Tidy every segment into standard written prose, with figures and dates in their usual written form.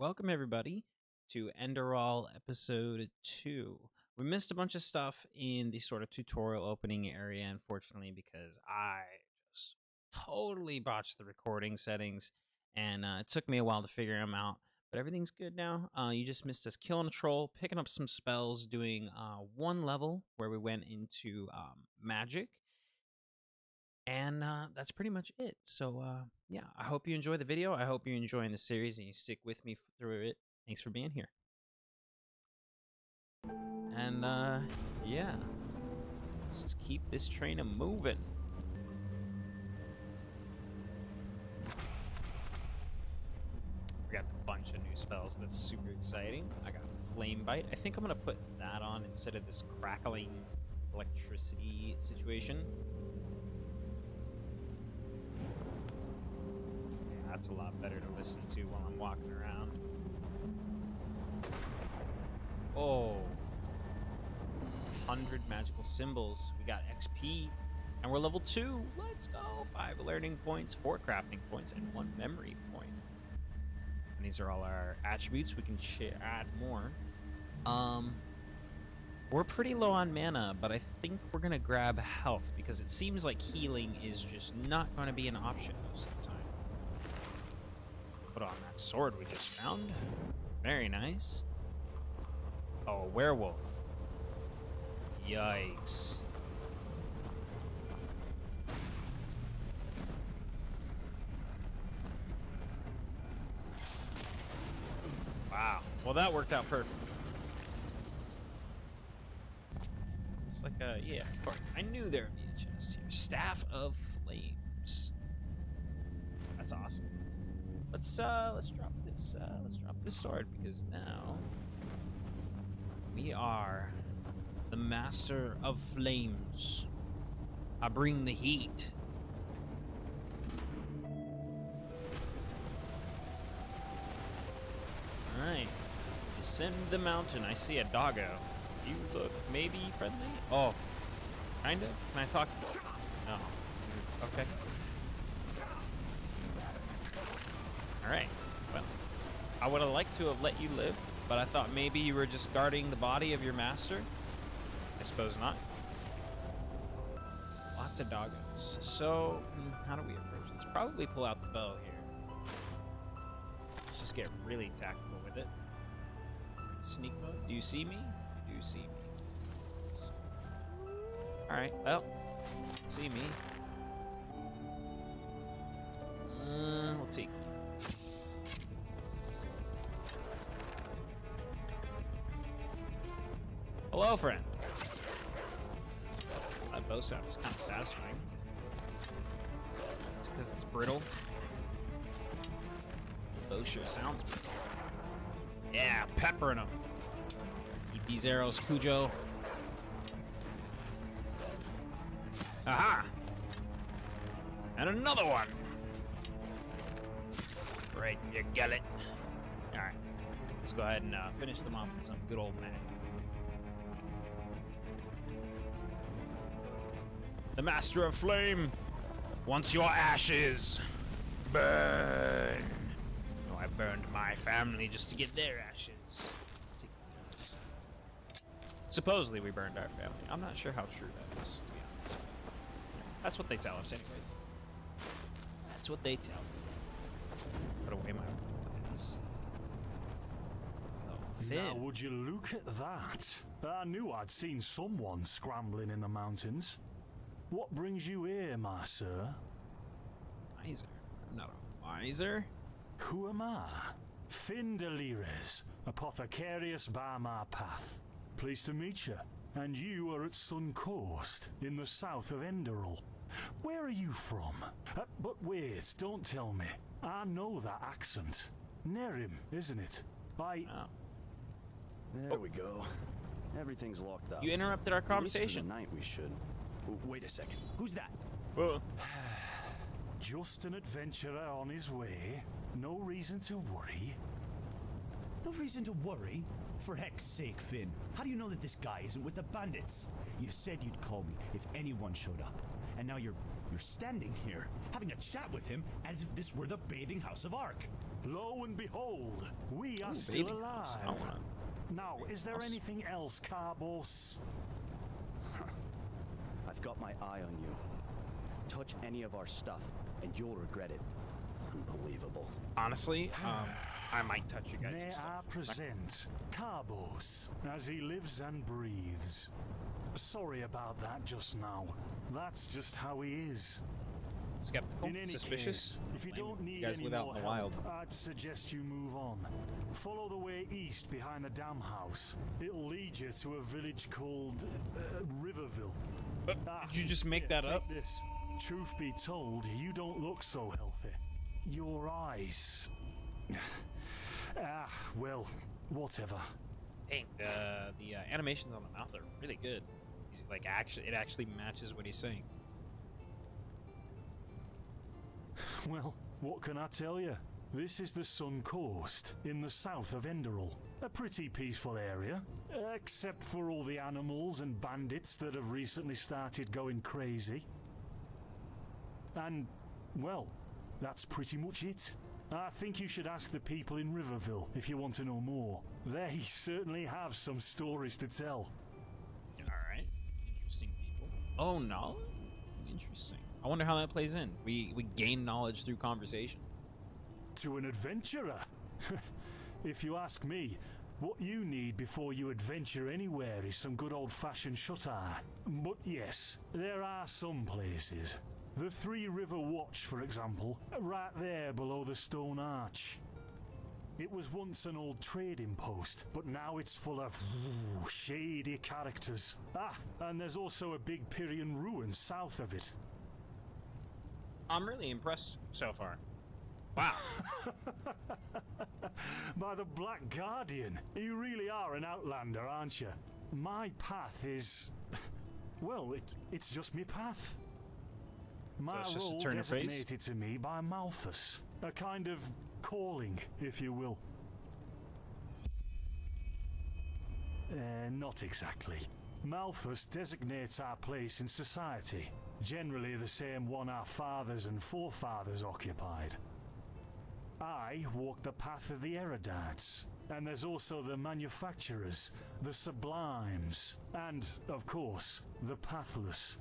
Welcome everybody to Enderal episode 2. We missed a bunch of stuff in the sort of tutorial opening area, unfortunately, because I just totally botched the recording settings, and it took me a while to figure them out. But everything's good now. You just missed us killing a troll, picking up some spells, doing one level where we went into magic, and that's pretty much it. So yeah, I hope you enjoy the video. I hope you're enjoying the series and you stick with me through it. Thanks for being here. And yeah, let's just keep this train a moving. We got a bunch of new spells. That's super exciting. I got Flame Bite. I think I'm gonna put that on instead of this crackling electricity situation. Yeah, that's a lot better to listen to while I'm walking around. Oh, 100 magical symbols. We got XP, and we're level 2. Let's go. 5 learning points, 4 crafting points, and 1 memory point. And these are all our attributes. We can add more. We're pretty low on mana, but I think we're gonna grab health because it seems like healing is just not going to be an option most of the time. Put on that sword we just found. Very nice. Oh, werewolf. Yikes. Wow. Well, that worked out perfect. It's like a, yeah, of course. I knew there would be a chest here. Staff of Flames. That's awesome. Let's drop this sword because now we are the Master of Flames. I bring the heat. Alright. Descend the mountain. I see a doggo. You look maybe friendly? Oh. Kinda? Can I talk? No. Okay. Alright. Well, I would have liked to have let you live, but I thought maybe you were just guarding the body of your master. I suppose not. Lots of doggos. So, how do we approach this? Probably pull out the bow here. Let's just get really tactical with it. Sneak mode. Do you see me? You do see me. Alright, well, see me. We'll take you. Hello, friend. That bow sound is kind of satisfying. It's because it's brittle. The bow sure sounds brittle. Yeah, peppering them. Eat these arrows, Cujo. Aha! And another one. Right in your gullet. All right, let's go ahead and finish them off with some good old magic. The Master of Flame wants your ashes. Burn. Oh, I burned my family just to get their ashes. Take these arrows. Supposedly we burned our family. I'm not sure how true that is, to be honest. That's what they tell us anyways. That's what they tell me. Put away my weapons. Oh, Finn. Now would you look at that? I knew I'd seen someone scrambling in the mountains. What brings you here, my sir? Miser. I'm not a miser. Who am I? Finn Delires, apothecarius by my path. Pleased to meet you. And you are at Sun Coast, in the south of Enderal. Where are you from? But wait, don't tell me. I know that accent. Nerim, isn't it? Oh. There we go. Everything's locked up. You interrupted our conversation. At least for the night we should. Wait a second. Who's that? Just an adventurer on his way. No reason to worry. No reason to worry? For heck's sake, Finn. How do you know that this guy isn't with the bandits? You said you'd call me if anyone showed up. And now you're standing here, having a chat with him as if this were the bathing house of Ark. Lo and behold, we are Ooh, still bathing house. I alive. wanna- Now, is there House. anything else, Carbos? I've got my eye on you. Touch any of our stuff, and you'll regret it. Unbelievable. Honestly, I might touch you guys' May I stuff. present Carbos, as he lives and breathes. Sorry about that just now. That's just how he is. Skeptical, In any suspicious. case, if you Lame. don't need You guys any live out more in the wild. help, I'd suggest you move on. Follow the way east behind the dam house. It'll lead you to a village called Riverville. Did you just make that take up? This. Truth be told, you don't look so healthy. Your eyes. Well, whatever. Dang, the animations on the mouth are really good. Like, it actually matches what he's saying. Well, what can I tell you? This is the Sun Coast, in the south of Enderal. A pretty peaceful area, except for all the animals and bandits that have recently started going crazy. And, well, that's pretty much it. I think you should ask the people in Riverville if you want to know more. They certainly have some stories to tell. Alright. Interesting people. Oh, knowledge? Interesting. I wonder how that plays in. We gain knowledge through conversation. To an adventurer? If you ask me, what you need before you adventure anywhere is some good old-fashioned shut-eye. But yes, there are some places. The Three River Watch, for example, right there below the stone arch. It was once an old trading post, but now it's full of shady characters. And there's also a big Pyrian ruin south of it. I'm really impressed so far. Wow. By the Black Guardian, you really are an outlander, aren't you? My path is... well, it's just me path. My it's just a role turn of phrase? designated to me by Malthus. A kind of calling, if you will. Not exactly. Malthus designates our place in society, generally the same one our fathers and forefathers occupied. I walk the path of the erudites, and there's also the manufacturers, the sublimes, and, of course, the pathless.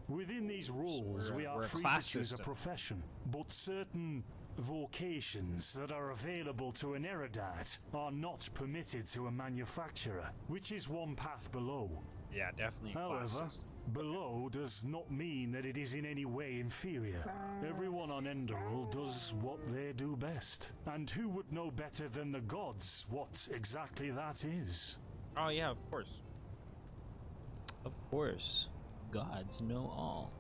Within these roles, we are we're a free class to choose a system. profession, but certain vocations that are available to an erudite are not permitted to a manufacturer, which is one path below. Yeah, definitely a class However, system. below does not mean that it is in any way inferior. Everyone on Enderal does what they do best. And who would know better than the gods what exactly that is? Oh yeah, of course. Of course. Gods know all.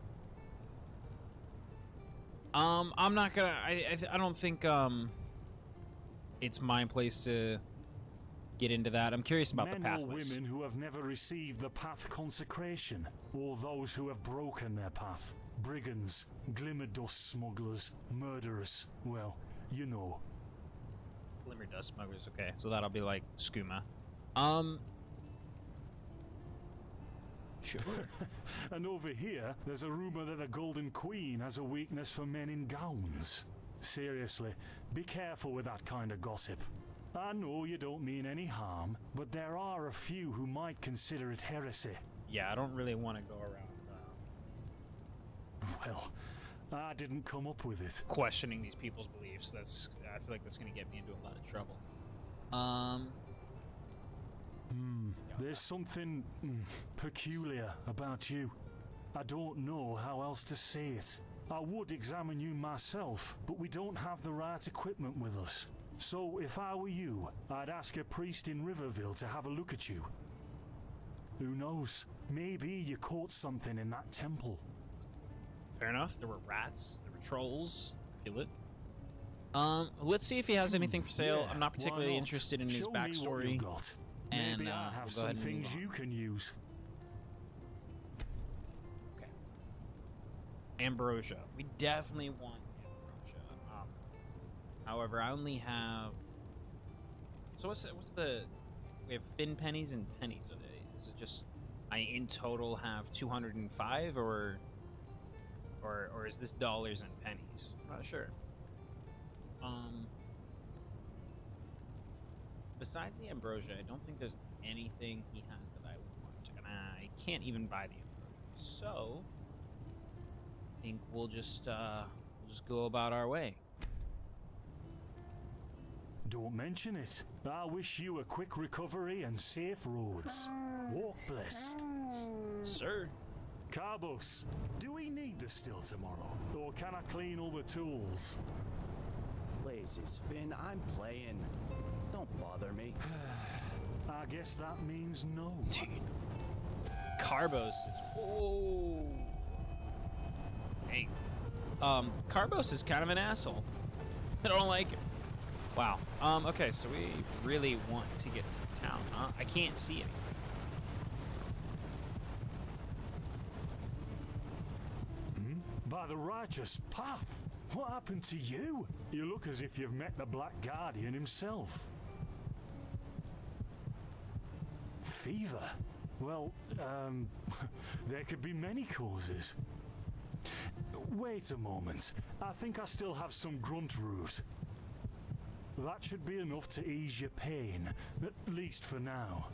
I'm not gonna. I don't think it's my place to get into that. I'm curious about the Men or pathless. women who have never received the path consecration, or those who have broken their path. Brigands, glimmer dust smugglers, murderers. Well, you know. Glimmer dust smugglers. Okay, so that'll be like skooma. Sure. And over here, there's a rumor that the Golden Queen has a weakness for men in gowns. Seriously, be careful with that kind of gossip. I know you don't mean any harm, but there are a few who might consider it heresy. Yeah, I don't really want to go around Well, I didn't come up with it. questioning these people's beliefs. I feel like that's gonna get me into a lot of trouble. There's something peculiar about you. I don't know how else to say it. I would examine you myself, but we don't have the right equipment with us. So if I were you, I'd ask a priest in Riverville to have a look at you. Who knows? Maybe you caught something in that temple. Fair enough. There were rats. There were trolls. Feel it. Let's see if he has anything for sale. Yeah, I'm not why particularly not? interested in his Show me what backstory. you've got. And Maybe I have we'll go some ahead and move things on. you can use. Okay. Ambrosia. We definitely want ambrosia. However, I only have. So what's the? We have fin pennies and pennies. Is it just? I in total have 205, or is this dollars and pennies? I'm not sure. Um, besides the ambrosia, I don't think there's anything he has that I want, and I can't even buy the ambrosia. So, I think we'll just go about our way. Don't mention it. I wish you a quick recovery and safe roads. Walk blessed. Sir. Carbos, do we need the still tomorrow? Or can I clean all the tools? Places, Finn, I'm playing. Don't bother me. I guess that means no. Dude. Carbos is... Whoa. Hey. Carbos is kind of an asshole. I don't like it. Wow. Okay, so we really want to get to town, huh? I can't see it. By the righteous path. What happened to you? You look as if you've met the Black Guardian himself. Fever? Well, there could be many causes. Wait a moment. I think I still have some grunt root. That should be enough to ease your pain, at least for now.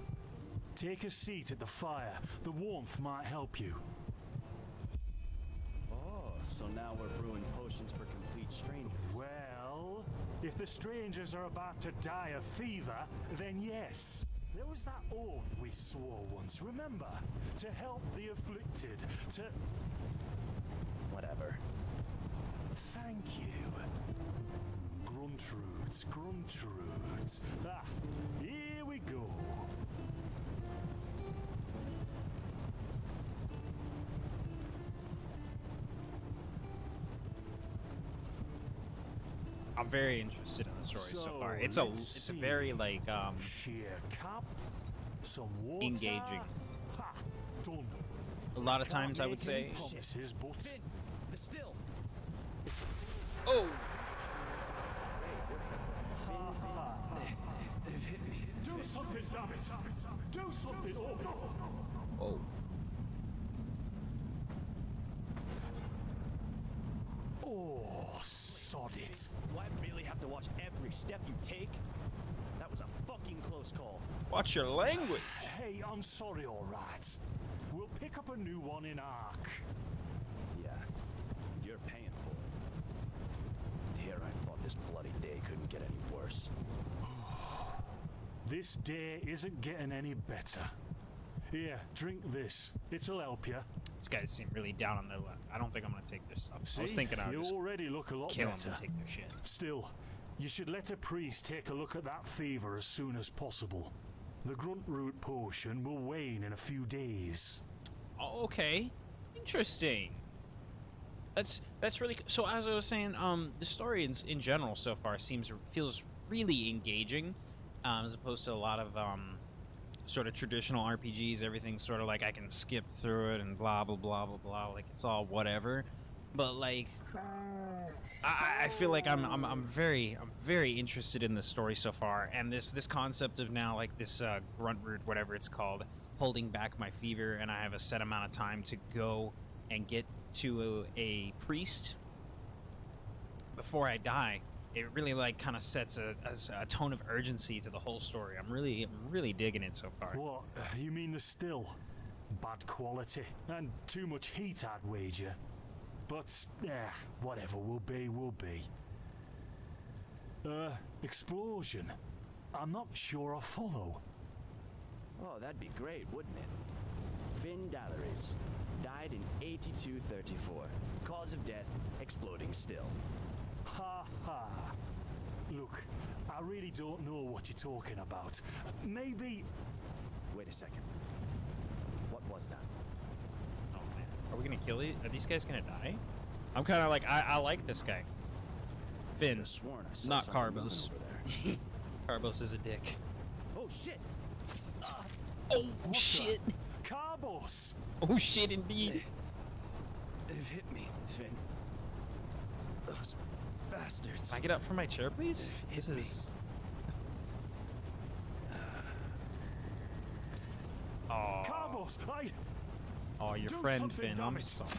Take a seat at the fire. The warmth might help you. Oh, so now we're brewing potions for complete strangers. Well, if the strangers are about to die of fever, then yes. There was that oath we swore once, remember? To help the afflicted, to... Whatever. Thank you. Gruntroots, Gruntroots. Ah, here we go. I'm very interested in the story so far. It's a very like sheer cap, some water. engaging. Ha, done. A lot of times I Can't would make say. any promises, but Finn, the still. Oh. do something, damn it! Do something! Oh. Oh. Oh, sod it. Do I really have to watch every step you take? That was a fucking close call. Watch your language. Hey, I'm sorry, all right. We'll pick up a new one in Ark. Yeah, you're paying for it. Here I thought this bloody day couldn't get any worse. This day isn't getting any better. Here, drink this. It'll help you. These guys seem really down on their luck. I don't think I'm gonna take their stuff. I was See? thinking I would You just already look a lot kill them better. and take their shit. Still, you should let a priest take a look at that fever as soon as possible. The grunt root potion will wane in a few days. Oh, okay. Interesting. That's really so. As I was saying, the story in general so far feels really engaging, as opposed to a lot of sort of traditional RPGs. Everything's sort of like I can skip through it and blah blah blah blah blah. Like it's all whatever. But like, I feel like I'm very interested in the story so far, and this concept of now like this grunt root, whatever it's called, holding back my fever, and I have a set amount of time to go and get to a priest before I die. It really like kind of sets a tone of urgency to the whole story. I'm really digging it so far. What? You mean the still? Bad quality and too much heat, I'd wager. But, whatever will be, will be. Explosion. I'm not sure I follow. Oh, that'd be great, wouldn't it? Finn Dalaris died in 8234. Cause of death, exploding still. Ha ha. Look, I really don't know what you're talking about. Maybe... Wait a second. What was that? Oh man, are we gonna kill these? Are these guys gonna die? I'm kind of like I like this guy. Finn, Could've sworn I saw not something moving Carbos. over there. Carbos is a dick. Oh shit! Oh What shit! the? Carbos! Oh shit, indeed. They've hit me, Finn. Those bastards. Can I get up from my chair, please? Hit This me. is. Oh, Carbos! oh, your Do friend something, Finn. damn I'm it. sorry.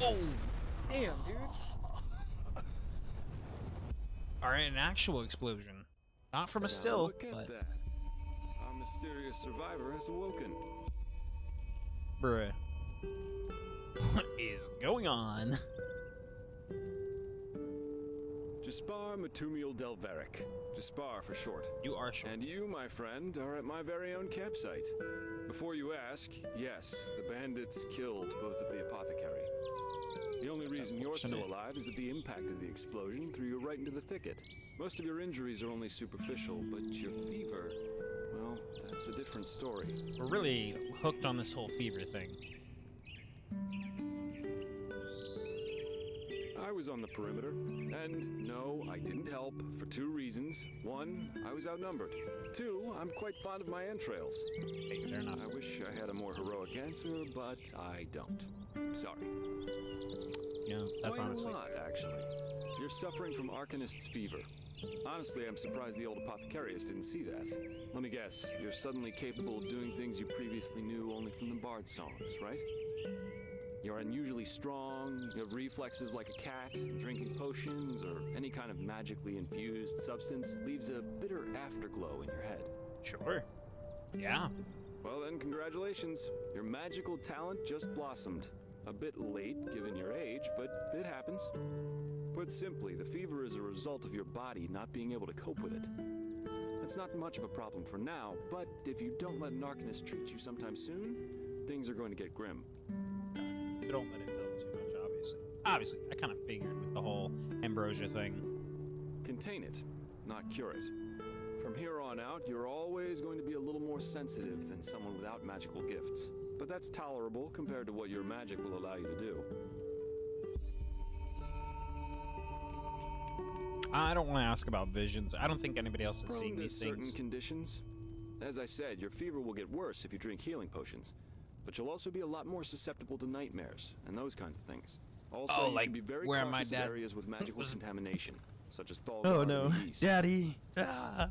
Oh, damn, dude. Or an actual explosion. Not from a Now still, look at but... that. Our mysterious survivor has awoken. Bruh. What is going on? Jaspar Matumiel Delveric. Jaspar for short. You are short. And you, my friend, are at my very own campsite. Before you ask, yes, the bandits killed both of the apothecary. The only That's reason you're still unfortunate. alive is that the impact of the explosion threw you right into the thicket. Most of your injuries are only superficial, but your fever, well, that's a different story. We're really hooked on this whole fever thing. I was on the perimeter, and no, I didn't help for two reasons. One, I was outnumbered. Two, I'm quite fond of my entrails. Hey, fair enough. I wish I had a more heroic answer, but I don't. Sorry. You know, that's Quite honestly... a lot, actually. You're suffering from Arcanist's fever. Honestly, I'm surprised the old apothecarius didn't see that. Let me guess, you're suddenly capable of doing things you previously knew only from the bard songs, right? You're unusually strong, you have reflexes like a cat, and drinking potions or any kind of magically infused substance leaves a bitter afterglow in your head. Sure. Yeah. Well then, congratulations. Your magical talent just blossomed. A bit late, given your age, but it happens. Put simply, the fever is a result of your body not being able to cope with it. That's not much of a problem for now, but if you don't let an Arcanist treat you sometime soon, things are going to get grim. You don't let it build too much, obviously. Obviously, I kind of figured with the whole ambrosia thing. Contain it, not cure it. From here on out, you're always going to be a little more sensitive than someone without magical gifts. But that's tolerable compared to what your magic will allow you to do. I don't want to ask about visions. I don't think anybody else has seen Prone to these certain things. conditions. As I said, your fever will get worse if you drink healing potions. But you'll also be a lot more susceptible to nightmares and those kinds of things. Also, Oh, you like should be very where my cautious of dad areas with magical was- contamination, such as Thalgar Oh in no, the east. Daddy! Ah.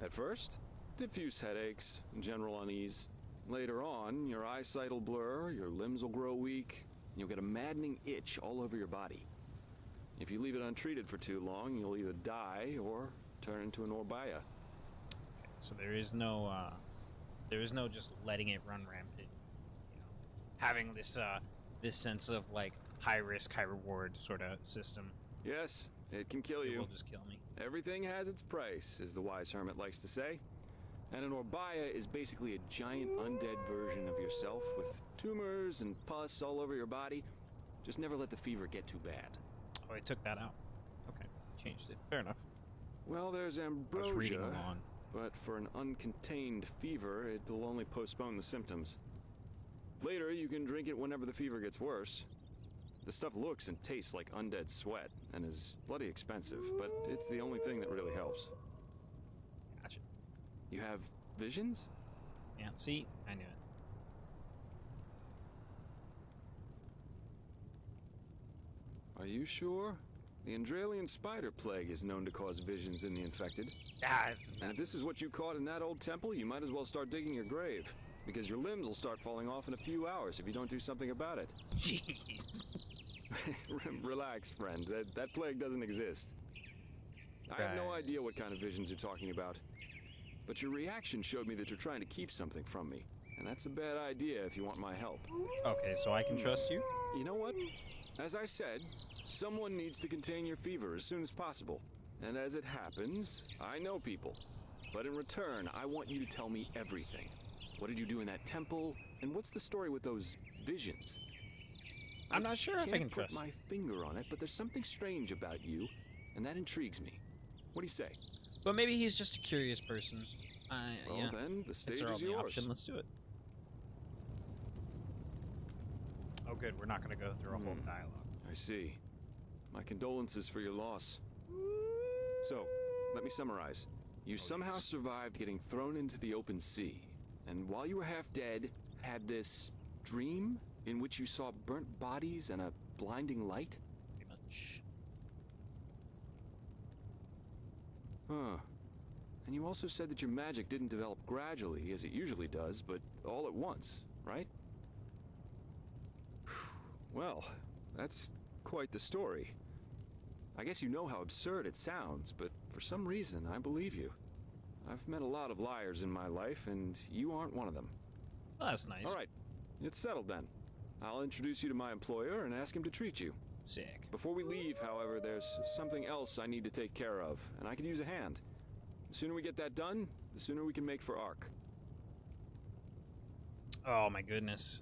At first, diffuse headaches, general unease. Later on, your eyesight will blur, your limbs will grow weak, and you'll get a maddening itch all over your body. If you leave it untreated for too long, you'll either die or turn into an Orbaya. So there is no just letting it run rampant. You know, having this this sense of like high risk, high reward sort of system. Yes, it can kill It you. will just kill me. Everything has its price, as the wise hermit likes to say. And an Orbaya is basically a giant undead version of yourself with tumors and pus all over your body. Just never let the fever get too bad. Oh, I took that out. Okay, changed it. Fair enough. Well, there's I was reading ambrosia, along. but for an uncontained fever, it'll only postpone the symptoms. Later, you can drink it whenever the fever gets worse. The stuff looks and tastes like undead sweat, and is bloody expensive, but it's the only thing that really helps. Gotcha. You have visions? Yeah. See, I knew it. Are you sure? The Enderalian spider plague is known to cause visions in the infected. Ah, it's And if this is what you caught in that old temple, you might as well start digging your grave. Because your limbs will start falling off in a few hours if you don't do something about it. jeez. Relax, friend. That plague doesn't exist. I have no Right. idea what kind of visions you're talking about. But your reaction showed me that you're trying to keep something from me. And that's a bad idea if you want my help. Okay, so I can trust you. You know what? As I said, someone needs to contain your fever as soon as possible. And as it happens, I know people. But in return, I want you to tell me everything. What did you do in that temple? And what's the story with those visions? I'm not sure if I can can't trust put my finger on it, but there's something strange about you, and that intrigues me. What do you say? But maybe he's just a curious person. Well, Yeah. then, the stage It's our is only yours. option. Let's do it. Oh, good. We're not going to go through a whole dialogue. I see. My condolences for your loss. So, let me summarize. You somehow yes. survived getting thrown into the open sea, and while you were half dead, had this dream in which you saw burnt bodies and a blinding light? Pretty much. Huh. And you also said that your magic didn't develop gradually, as it usually does, but all at once, right? Well, that's quite the story. I guess you know how absurd it sounds, but for some reason, I believe you. I've met a lot of liars in my life, and you aren't one of them. Well, that's nice. All right, it's settled then. I'll introduce you to my employer and ask him to treat you. Sick. Before we leave, however, there's something else I need to take care of, and I could use a hand. The sooner we get that done, the sooner we can make for Ark. Oh my goodness.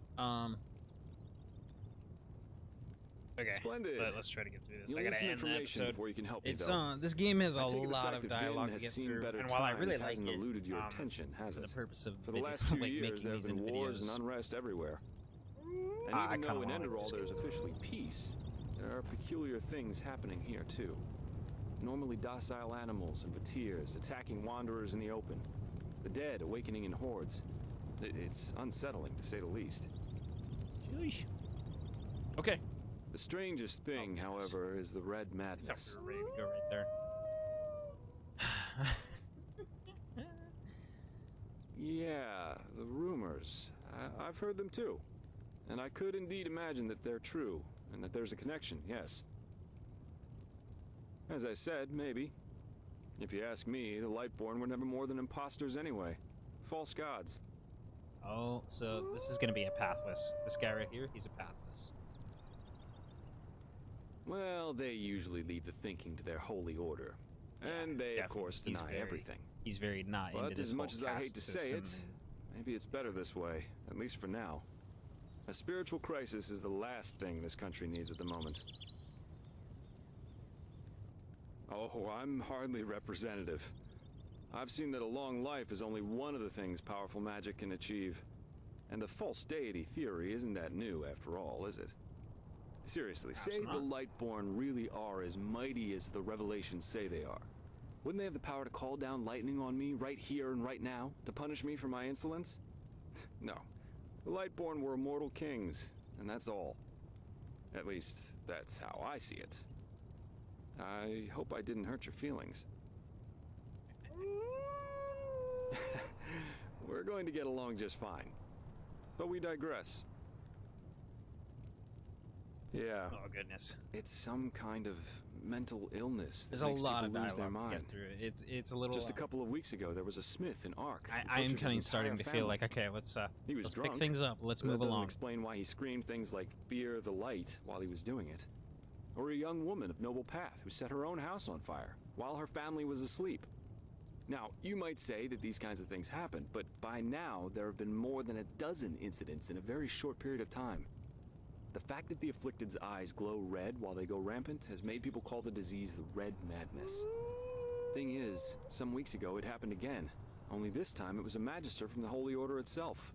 Okay. Splendid. Let's try to get through this. You'll I need gotta some end the information episode. before you can help me, It's though. this game has a I take it the lot fact of that dialogue Vin to has get seen through, better and while I really times like hasn't it, eluded your attention, has for the it? purpose of For the video, last 2 like years, making there have these been into wars videos. and unrest everywhere. And I even kinda though in wanna like Enderal this there's game. officially peace, there are peculiar things happening here too. Normally docile animals and vatirs attacking wanderers in the open. The dead awakening in hordes. It's unsettling, to say the least. Sheesh. Okay. The strangest thing, Oh, goodness. however, is the red I thought madness. we were ready to go right there. Yeah, the rumors. I've heard them too. And I could indeed imagine that they're true, and that there's a connection, yes. As I said, maybe. If you ask me, the Lightborn were never more than imposters anyway. False gods. Oh, so this is gonna be a pathless. This guy right here, he's a pathless. Well, they usually leave the thinking to their holy order. And they, of definitely. course, He's deny very- everything. He's very not into But this as much whole as I hate caste to say it, system maybe it's better this way, at least for now. A spiritual crisis is the last thing this country needs at the moment. Oh, I'm hardly representative. I've seen that a long life is only one of the things powerful magic can achieve. And the false deity theory isn't that new after all, is it? Seriously, Perhaps say not. the Lightborn really are as mighty as the revelations say they are. Wouldn't they have the power to call down lightning on me right here and right now to punish me for my insolence? No. The Lightborn were immortal kings, and that's all. At least, that's how I see it. I hope I didn't hurt your feelings. We're going to get along just fine. But we digress. Yeah, Oh goodness. it's some kind of mental illness that There's a makes lot of people lose their dialogue to mind. get through. It's a little. Just a couple of weeks ago, there was a smith in Ark. who I am butchered kind of his starting entire to feel family. like okay, let's He was let's drunk, pick things up. Let's but that move doesn't along. explain why he screamed things like "Fear the light" while he was doing it. Or a young woman of noble path who set her own house on fire while her family was asleep. Now, you might say that these kinds of things happen, but by now there have been more than a dozen incidents in a very short period of time. The fact that the afflicted's eyes glow red while they go rampant has made people call the disease the Red Madness. Thing is, some weeks ago it happened again, only this time it was a magister from the Holy Order itself.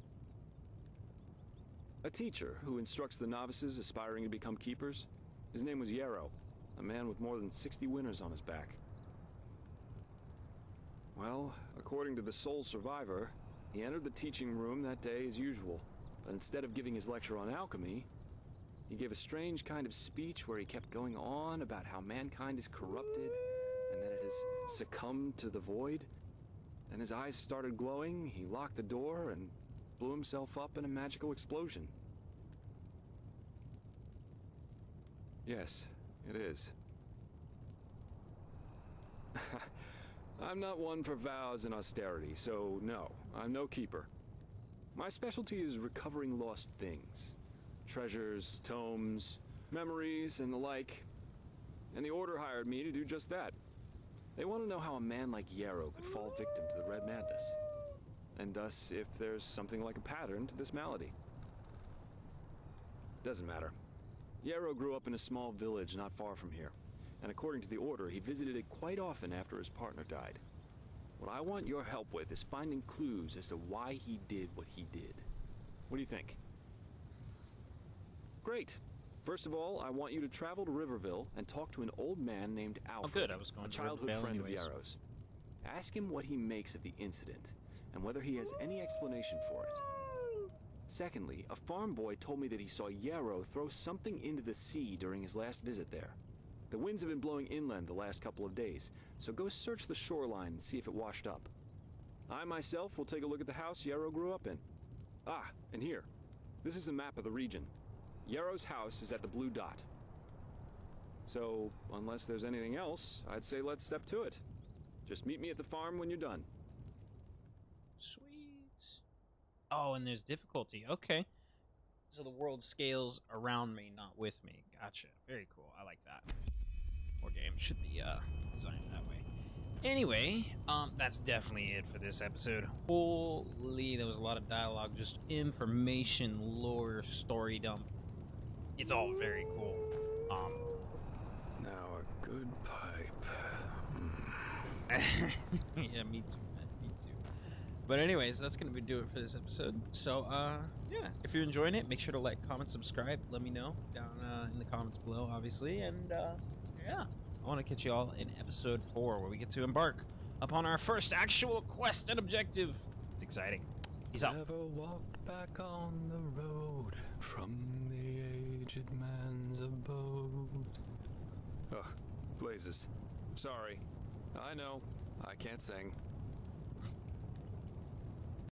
A teacher who instructs the novices aspiring to become keepers. His name was Yarrow, a man with more than 60 winners on his back. Well, according to the sole survivor, he entered the teaching room that day as usual, but instead of giving his lecture on alchemy, he gave a strange kind of speech where he kept going on about how mankind is corrupted and that it has succumbed to the void. Then his eyes started glowing, he locked the door and blew himself up in a magical explosion. Yes, it is. I'm not one for vows and austerity, so no, I'm no keeper. My specialty is recovering lost things. Treasures, tomes, memories, and the like. And the Order hired me to do just that. They want to know how a man like Yarrow could fall victim to the Red Madness. And thus, if there's something like a pattern to this malady. Doesn't matter. Yarrow grew up in a small village not far from here. And according to the Order, he visited it quite often after his partner died. What I want your help with is finding clues as to why he did what he did. What do you think? Great. First of all, I want you to travel to Riverville and talk to an old man named Alfred, good, I was going a to childhood Rivervale friend anyways. of Yarrow's. Ask him what he makes of the incident, and whether he has any explanation for it. Secondly, a farm boy told me that he saw Yarrow throw something into the sea during his last visit there. The winds have been blowing inland the last couple of days, so go search the shoreline and see if it washed up. I myself will take a look at the house Yarrow grew up in. Ah, and here. This is a map of the region. Yarrow's house is at the blue dot. So, unless there's anything else, I'd say let's step to it. Just meet me at the farm when you're done. Sweet. Oh, and there's difficulty. Okay. So the world scales around me, not with me. Gotcha. Very cool. I like that. More games should be designed that way. Anyway, that's definitely it for this episode. Holy, there was a lot of dialogue, just information, lore, story dump. It's all very cool. Now a good pipe. Yeah, me too, man. Me too. But anyways, that's gonna do it for this episode. So, yeah, if you're enjoying it, make sure to like, comment, subscribe. Let me know down in the comments below, obviously. And yeah, I want to catch you all in episode 4, where we get to embark upon our first actual quest and objective. It's exciting. Peace out. Never walked back on the road from the aged man's abode. Ugh, blazes. Sorry. I know, I can't sing.